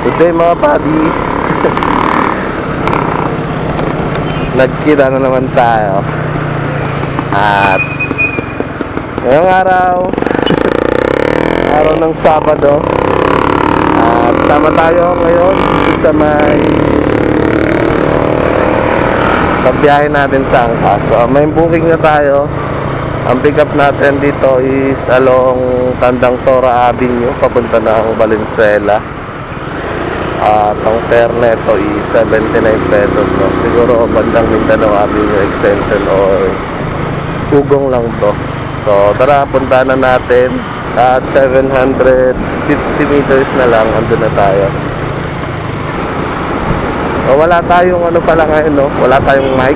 Good day mga buddy. Nagkita na naman tayo. At ngayong araw ng Sabado. At sama tayo ngayon sa may pagbiyahe natin sa Angkas. So may booking na tayo. Ang pick up natin dito is along Tandang Sora Avenue papunta ng Valenzuela. At ang fare neto is 79 pesos, no? Siguro bandang Mindanao Avenue extension or Ugong lang to. So tara, punta na natin. At 750 meters na lang, andun na tayo. So wala tayong ano pala ngayon, no? Wala tayong mic.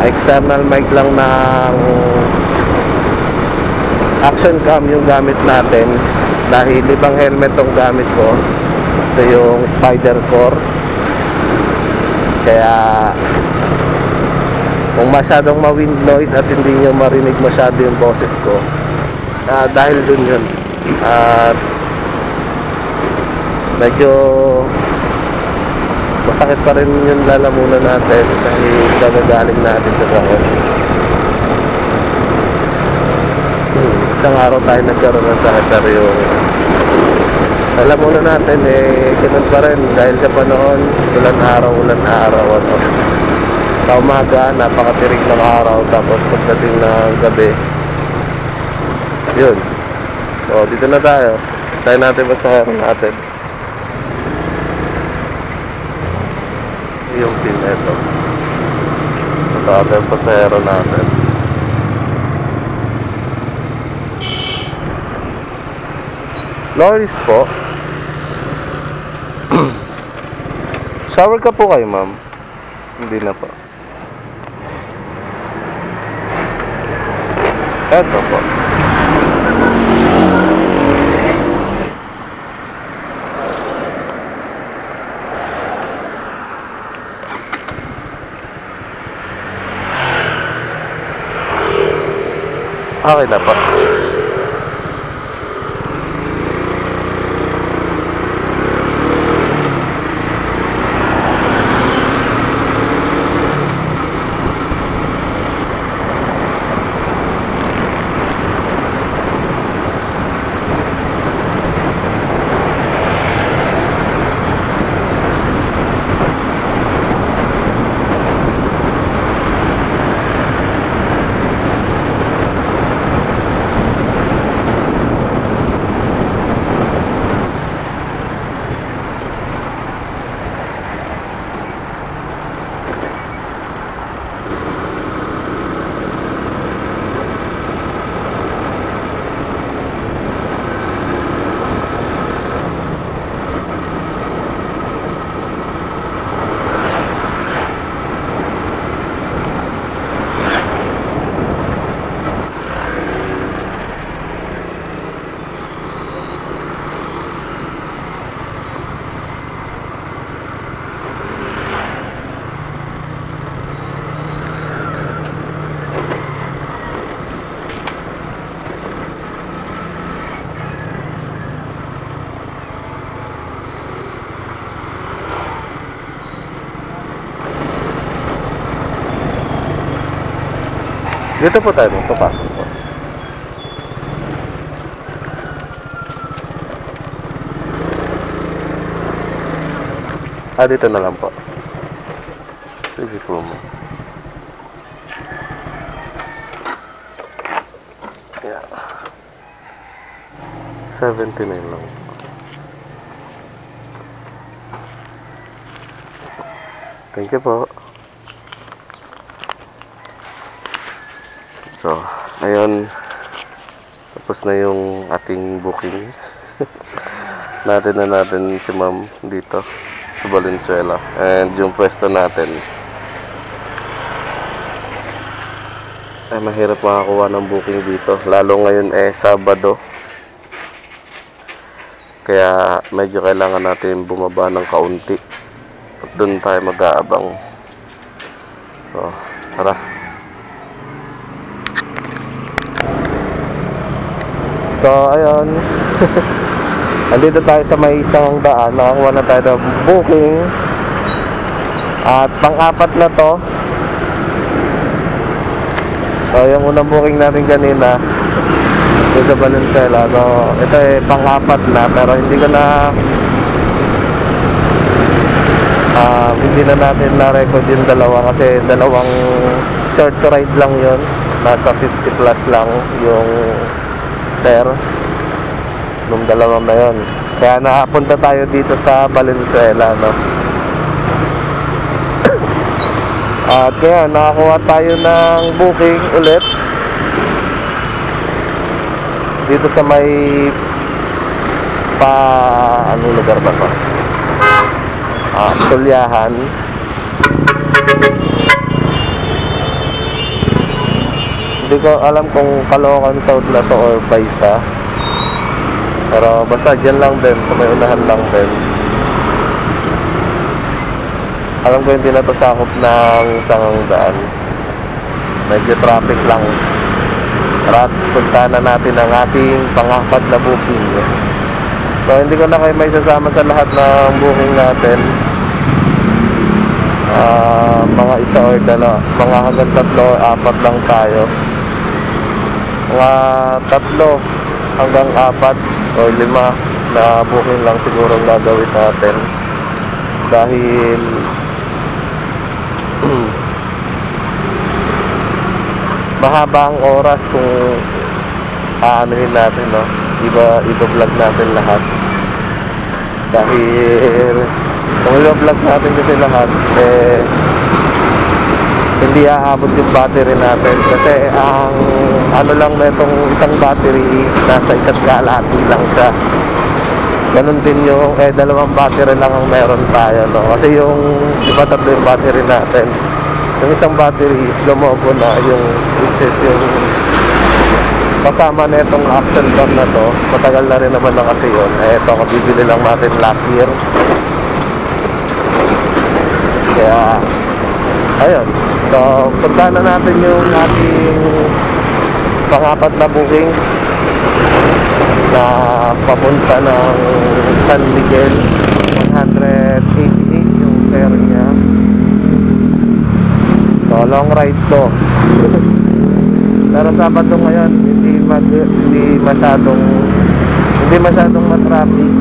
External mic lang ng action cam yung gamit natin. Dahil ibang helmet tong gamit ko. Ito yung Spider Core. Kaya kung masyadong ma-wind noise at hindi nyo marinig masyado yung boses ko, dahil dun yun. At medyo masakit pa rin yung lalamunan natin dahil gagagaling natin sa sakit. Isang araw tayo nagkaroon ng sakit, pero yung alam muna natin ganun pa rin dahil sa panahon, ulan araw ano. Sa umaga napakatirik ng araw, tapos pagdating ng gabi yun. So dito na tayo natin pasahero natin yung pin ito. Ito ating pasahero natin. Loris po. Shower ka po kayo, ma'am? Hindi na po. Eto po. Okay na po. Dito po tayo, papasok po. Dito na lang po. Sige po mo. Yeah. 79 lang po. Thank you po. So, ayun, tapos na yung ating booking. natin si ma'am dito sa Valenzuela, and yung pwesto natin ay mahirap makakuha ng booking dito, lalo ngayon Sabado, kaya medyo kailangan natin bumaba ng kaunti at doon tayo mag-aabang. So, tara. So ayun Andito tayo sa may isang daan. Nakakuha na tayo ng booking. At pang-apat na to. So yung unang booking natin kanina dito sa Valenzuela, no, ito ay pang-apat na, pero hindi ko na hindi na natin na-record yung dalawa kasi dalawang short ride lang yun. Nasa 50 plus lang yung fare nung dalawang na yun. Kaya nakapunta tayo dito sa Valenzuela, no. At kaya nakakuha tayo ng booking ulit dito sa may anong lugar ba to? Tulyahan. Hindi ko alam kung Caloocan South na to or Baisa, pero basta dyan lang din, sa may unahan lang din. Alam ko hindi na to sakop ng isang daan, medyo traffic lang. At punta na natin ang ating pang-apat na booking. So hindi ko na kayo may sasama sa lahat ng booking natin. Mga isa or dalawa, mga hanggang 3 o 4 lang tayo. Mga 3 hanggang 4 o 5 na booking lang siguro ang gagawin natin, dahil mahaba ang oras kung aanuhin natin, no? Iba-vlog natin lahat. Dahil kung i-vlog natin kasi lahat, hindi aabot yung battery natin. Kasi ang ano lang na itong isang battery, nasa 1 kalahati lang siya. Ganun din yung, dalawang battery lang ang meron tayo, no? Kasi yung iba 3 yung battery natin. Yung isang battery is lumobo na, yung which is yung kasama na itong axle bar na to. Matagal na rin naman na kasi yun. Ito, kabibili lang natin last year. Kaya ayun, so punta na natin yung ating pang-apat na booking na papunta ng San Miguel. 188 yung fare niya. So long ride to. Pero Sabado ngayon hindi masyadong matraffic.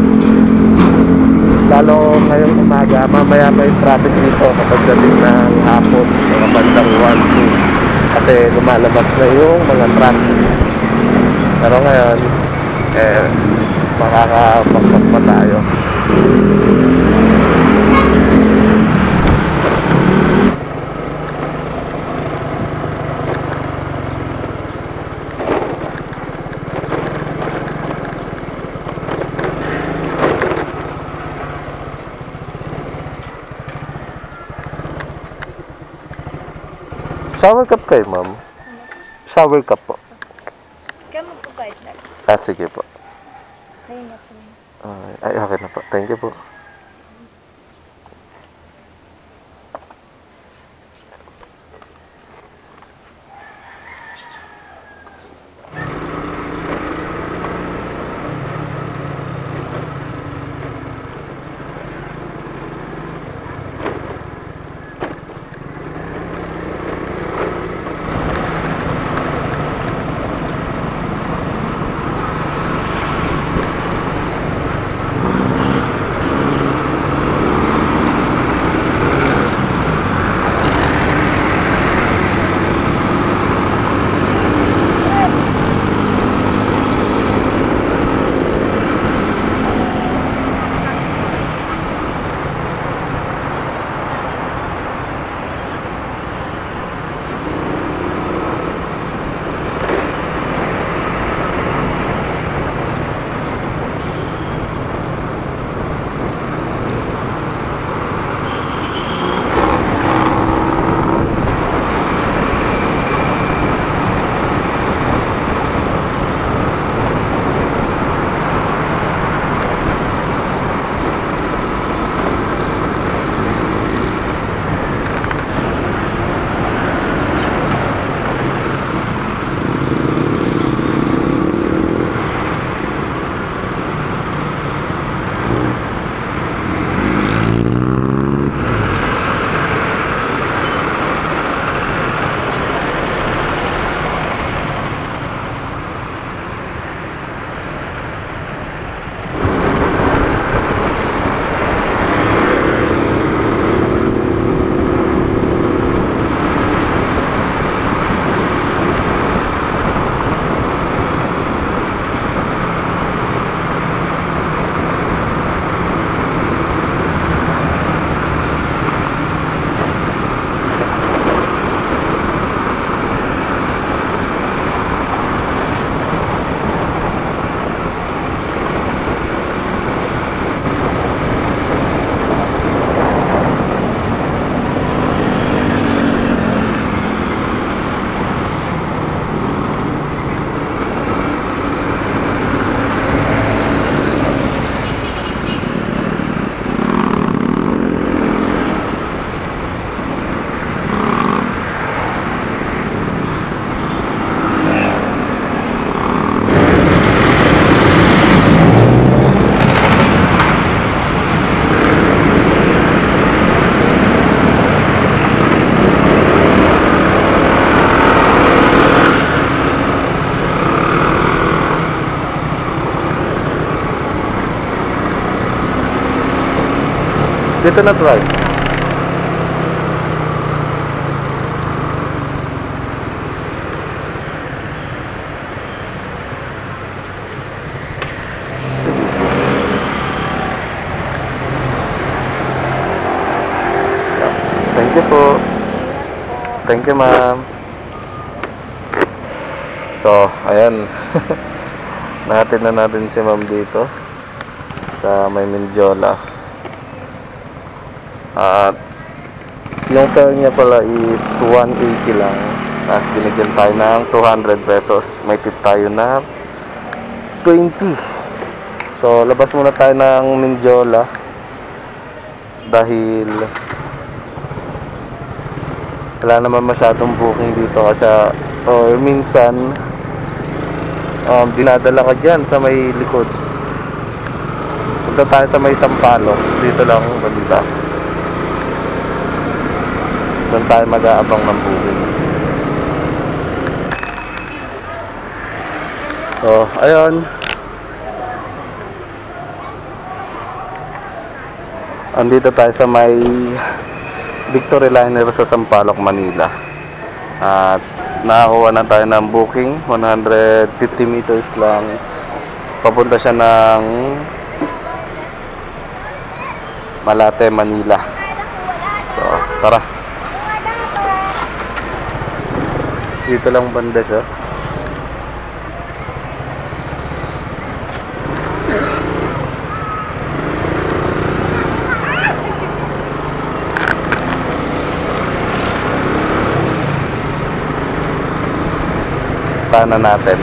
Lalo ngayong umaga, mamaya may traffic dito kapag dating ng hapon, mga bandang 1, 2, kasi lumalabas na yung mga traffic. Pero ngayon makakapagpag pa tayo. Shower cup kayo, ma'am? Shower cup po. Kaya magpapait na. Sige po. Kayo na po. Ay, okay na po. Thank you po. Dito na try. Thank you po. Thank you, ma'am. So, ayan. Natin na natin si ma'am dito sa may Mindiola. At yung fare niya pala is 180 lang. Tapos binigyan tayo ng 200 pesos. May tip tayo na 20. So, labas muna tayo ng Mindiola dahil wala naman masyadong booking dito kasi or minsan dinadala ka dyan sa may likod. Punta tayo sa may Sampaloc, dito lang banda. Doon tayo mag-aabang ng booking. So ayun, andito tayo sa may Victory Liner sa Sampaloc, Manila. At nakakuha na tayo ng booking. 150 meters lang. Papunta siya ng Malate, Manila. So, tara. Dito lang banda siya. Na natin.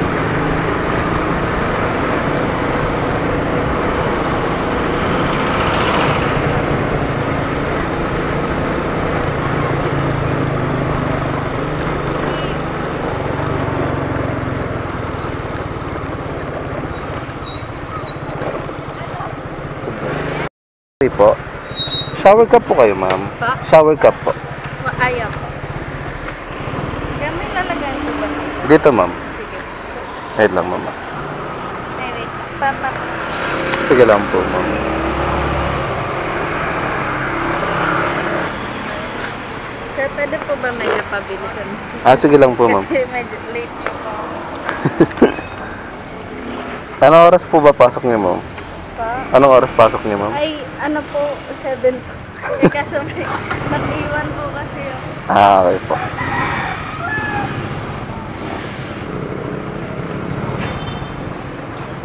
Po. Shower cup po kayo, ma'am. Pa? Shower cup po. Ayaw po. Kaya may lalagyan ko ba? Dito, ma'am. Sige. Wait lang, mama. Ay, wait. Papa. Sige lang po, ma'am. Sir, pwede po ba medyo pabilisan? Sige lang po, ma'am. Kasi medyo late po. Anong oras po ba pasok niyo, ma'am? Pa? Anong oras pasok niyo, ma'am? Ay, ano po, 7 po. Eh, kaso may nag-iwan po kasi ako. Okay po.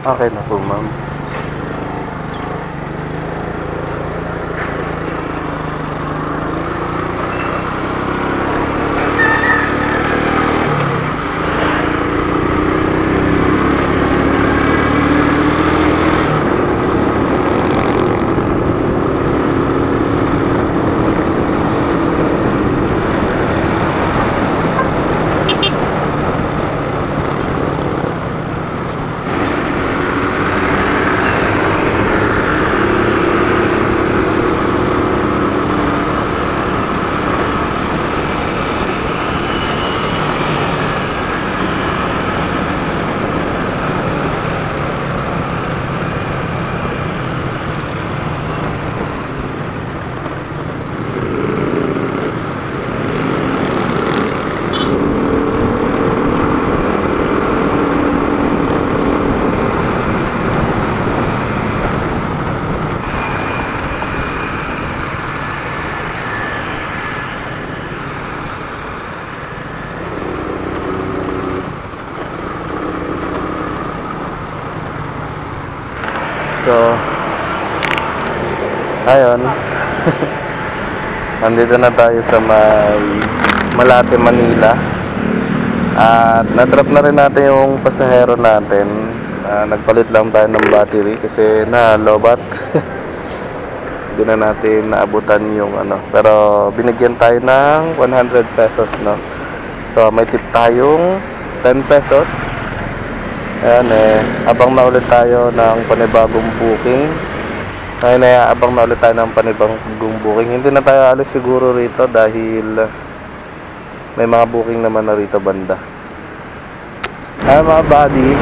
Okay na po, ma'am. So, ayun. Nandito na tayo sa may Malate, Manila. At na-drop na rin natin yung pasahero natin. Nagpalit lang tayo ng battery kasi na-lobat. Hindi na natin naabutan yung ano. Pero binigyan tayo ng 100 pesos, no? So, may tip tayong 10 pesos. Ayan abang na ulit tayo ng panibagong booking. Ngayon abang na ulit tayo ng panibagong booking. Hindi na tayo alis siguro rito dahil may mga booking naman na rito banda. Ayan mga buddy,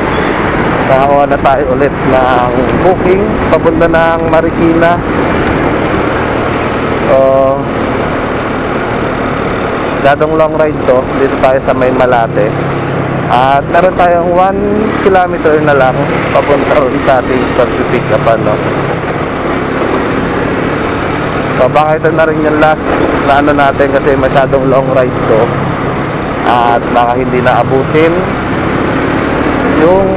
nakakuha na tayo ulit ng booking papunta ng Marikina. So, dadong long ride to. Dito tayo sa May Malate. At meron tayong 1 kilometer na lang papunta ron sa ating pag-pick up, no? So baka ito na rin yung last na ano natin kasi masyadong long ride to. At baka hindi na abutin yung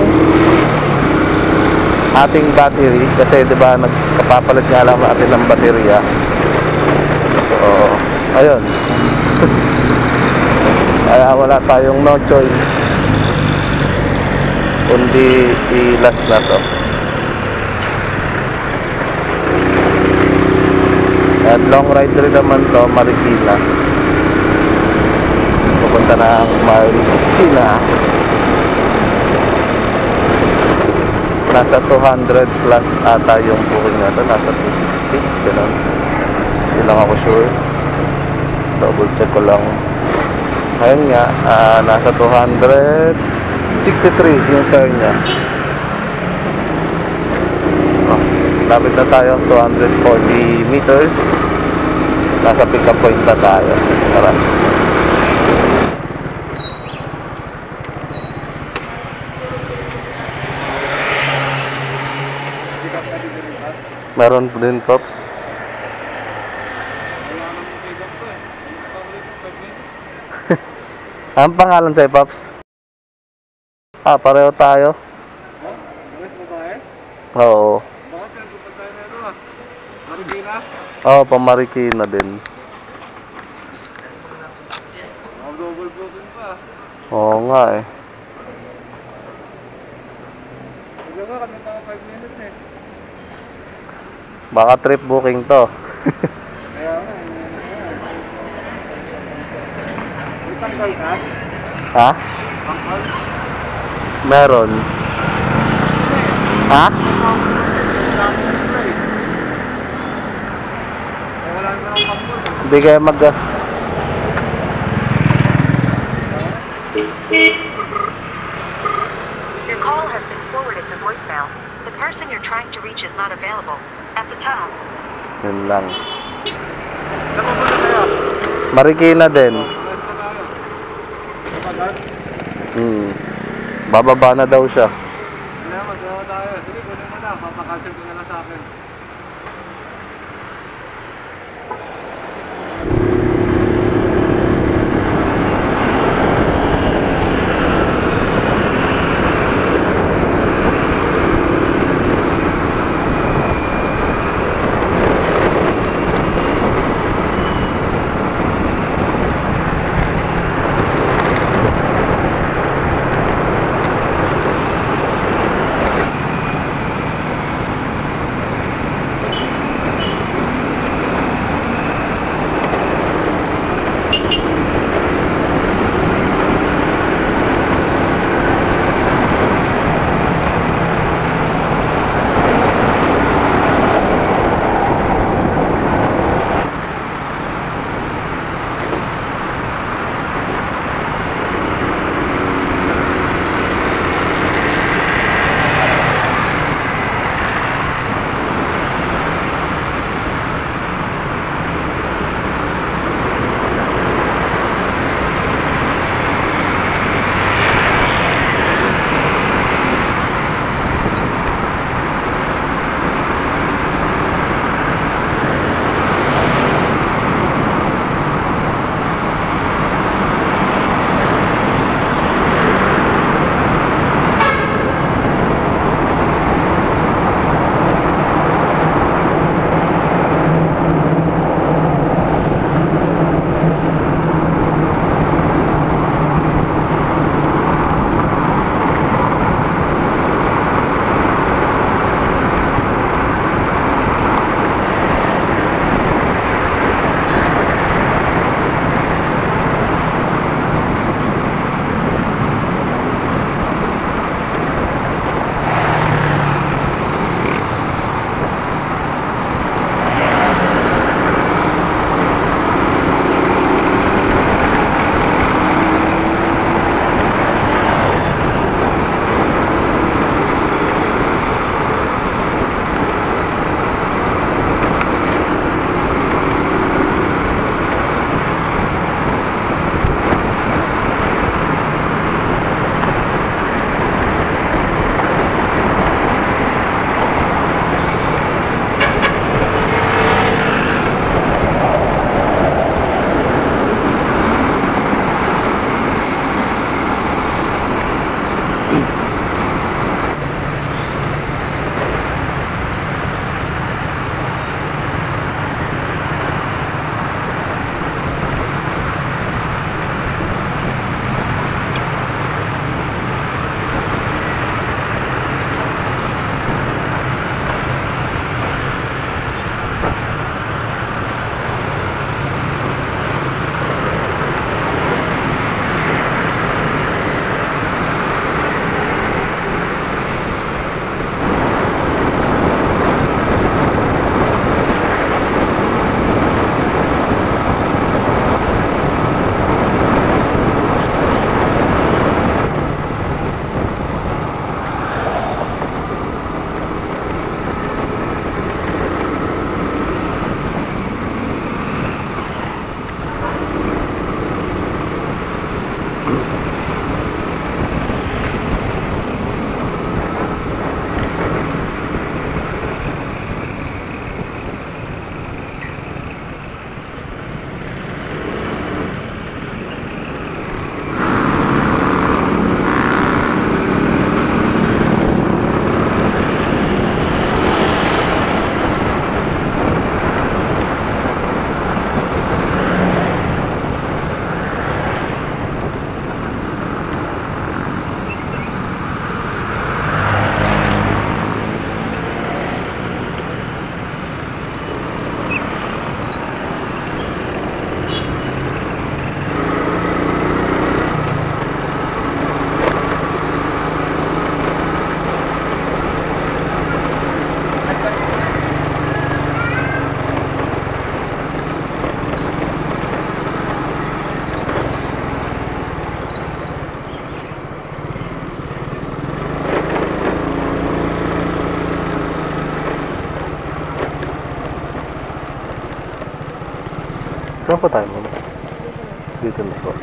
ating battery kasi 'di ba nagpapalit nga lang natin ng baterya. So ayun. Kaya wala tayong no choice kundi i-last na to. At long ride rin naman to, Marikina. Pupunta na ang Marikina. Nasa 200 plus ata yung booking na to. Nasa 260, gano'n. Hindi lang ako sure. Double check ko lang. Ayun nga, nasa 263 yung fare niya. Lapit na tayo, 240 meters. Nasa pick up point na tayo. Tara. Meron din, Pops. Ang pangalan sa'yo, Pops? Pareho tayo. Oo. Oo, Pamarikina din. Double booking pa. Oo nga eh. Hindi ba kami pa 5 minutes eh. Baka trip booking to. Kaya nga. May tanggal ka? Ha? Tanggal? Meron. Ha? Wala na akong pangkol. Hindi kayo mag... Your call has been forwarded to voicemail. The person you're trying to reach is not available. At the tone. Yun lang. Saan mo muna kaya? Marikina din. Saan pa tayo? Kapagan? Bababa na daw siya. Hindi, magdala tayo. Sige, kunin mo na. Papakancel ko na lang sa akin. Saan po tayo muna? Dito na po.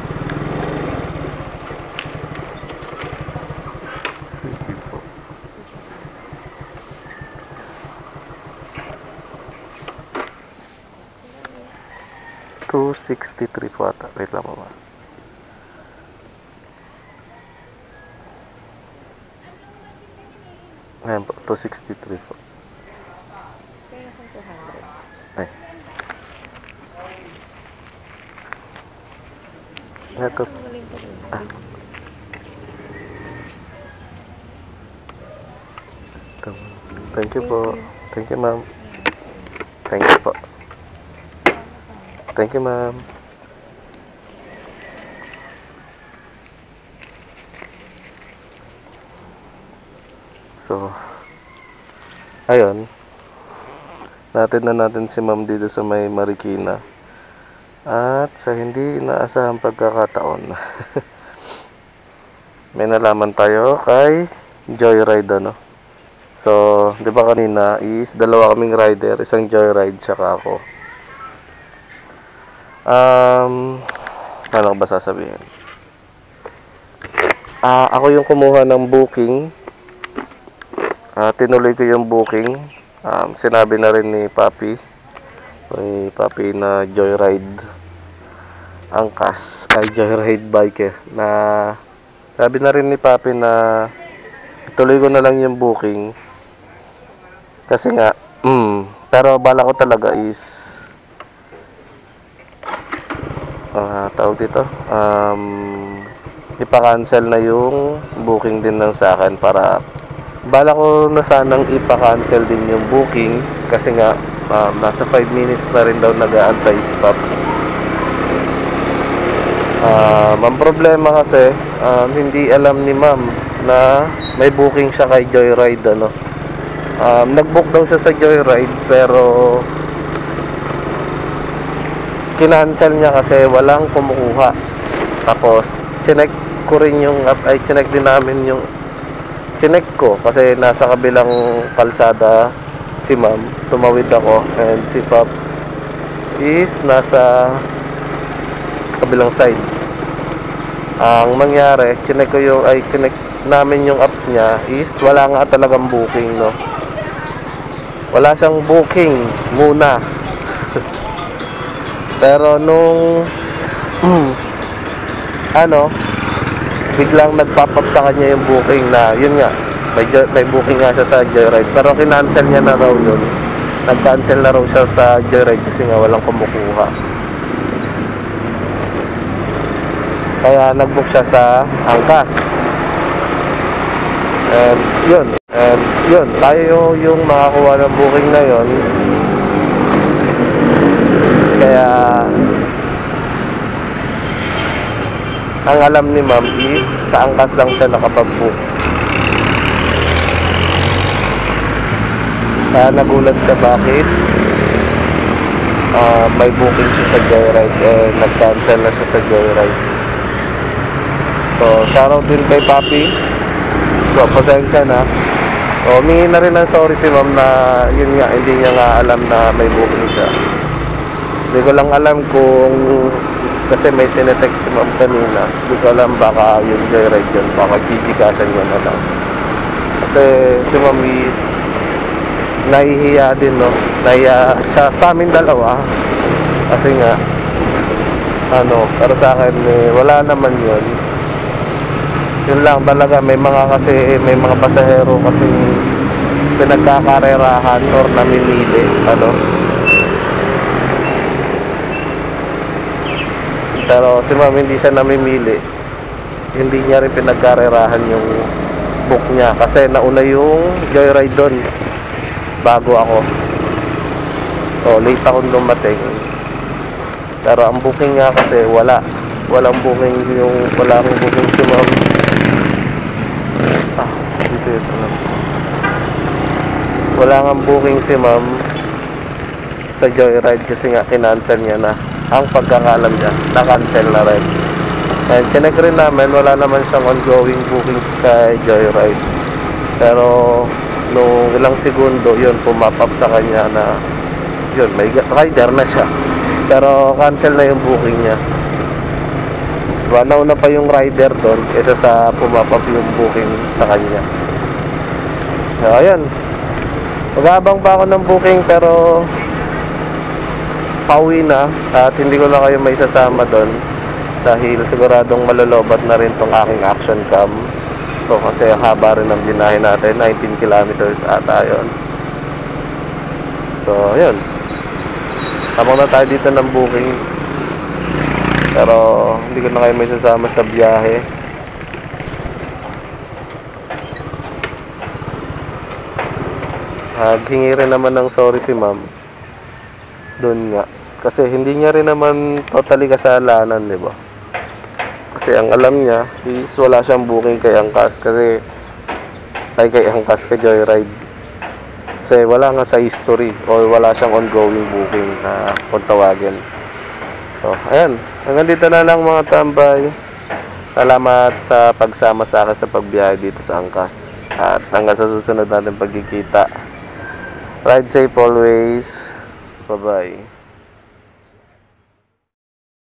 Sige po. 263 po ata. Wait lang po ba? Ayan po, 263 po. Ay. Ito. Ah. Ito. Thank you po. Thank you, ma'am. Thank you po. Thank you, ma'am. So, ayun. Natin na natin si ma'am dito sa may Marikina. At sa hindi inaasahang pagkakataon. May nalaman tayo kay Joyride, ano. So, di ba kanina is dalawa kaming rider, isang Joyride tsaka ako. Ano ba sasabihin? Ako yung kumuha ng booking. Tinuloy ko yung booking. Sinabi na rin ni Papi. May Papi na Joyride angkas. Ay, Joyride biker. Na sabi na rin ni Papi na ituloy ko na lang yung booking. Kasi nga, pero bala ko talaga is tawag dito, ipa-cancel na yung booking din ng sa akin para bala ko na sanang ipa-cancel din yung booking kasi nga nasa 5 minutes na rin daw nag-aantay si Paps. Ang problema kasi hindi alam ni ma'am na may booking siya kay Joyride, ano. Nag-book daw siya sa Joyride pero kinancel niya kasi walang kumukuha. Tapos chinek ko rin yung chinek din namin yung chinek ko kasi nasa kabilang kalsada si ma'am, tumawid ako, and si Pops is nasa kabilang side. Ang mangyari, chinek namin yung apps niya is wala nga talagang booking, no. Wala siyang booking muna. Pero nung biglang nagpop-up sa kanya yung booking na yun nga, may booking nga siya sa Joyride pero kinancel niya na raw yun. Nag-cancel na raw siya sa Joyride kasi nga walang kumukuha. Kaya nag-book siya sa angkas. And yun, tayo yung makakuha ng booking na yun. Kaya ang alam ni ma'am is sa angkas lang siya nakapag-book. Kaya nagulat siya bakit may booking siya sa Joyride nag-cancel na siya sa Joyride. So shoutout din kay Papi. So pasensya na. So humingi na rin ng sorry si ma'am na yun nga, hindi niya nga alam na may booking siya. Hindi ko lang alam kung kasi may tinetext si ma'am kanina. Hindi ko alam baka yung Joyride yun, baka gigikasan yun na lang. Kasi si ma'am is nahihiya din, no. Nahiya siya sa amin dalawa. Kasi nga pero sa akin wala naman yun. Yun lang talaga, may mga pasahero kasi pinagkakarerahan or namimili, pero si ma'am hindi siya namimili. Hindi niya rin pinagkarerahan yung book niya kasi nauna yung Joyride doon bago ako. So late akong dumating. Pero ang booking nga kasi walang booking si ma'am. Dito lang. Wala nga booking si ma'am sa Joyride kasi nga kinancel niya na. Ang pagkakalam niya, na-cancel na rin. And chinek rin namin, wala naman siyang ongoing bookings kay Joyride. Pero nung ilang segundo, yun, pumap up sa kanya na yun, may rider na siya. Pero cancel na yung booking niya. Diba, nauna pa yung rider doon kaysa sa pumapap yung booking sa kanya. So, ayan. Mag-aabang pa ako ng booking pero pauwi na at hindi ko na kayo may sasama doon dahil siguradong malolobat na rin tong aking action cam. So, kasi haba rin ang binahe natin, 19 kilometers ata yun. So, ayun. Tamang na tayo dito ng booking. Pero, hindi ko na kayo may sasama sa biyahe. Hingi rin naman ng sorry si ma'am. Doon nga. Kasi hindi niya rin naman totally kasalanan, di ba? Kasi ang alam niya is wala siyang booking kay Angkas. Kasi, kay Angkas, kay Joyride. Kasi wala nga sa history o wala siyang ongoing booking na kung tawagin. So, ayan. Hanggang dito na lang mga tambay. Salamat sa pagsama sa akin sa pagbiyahe dito sa Angkas. At hanggang sa susunod natin pagkikita. Ride safe always. Bye-bye.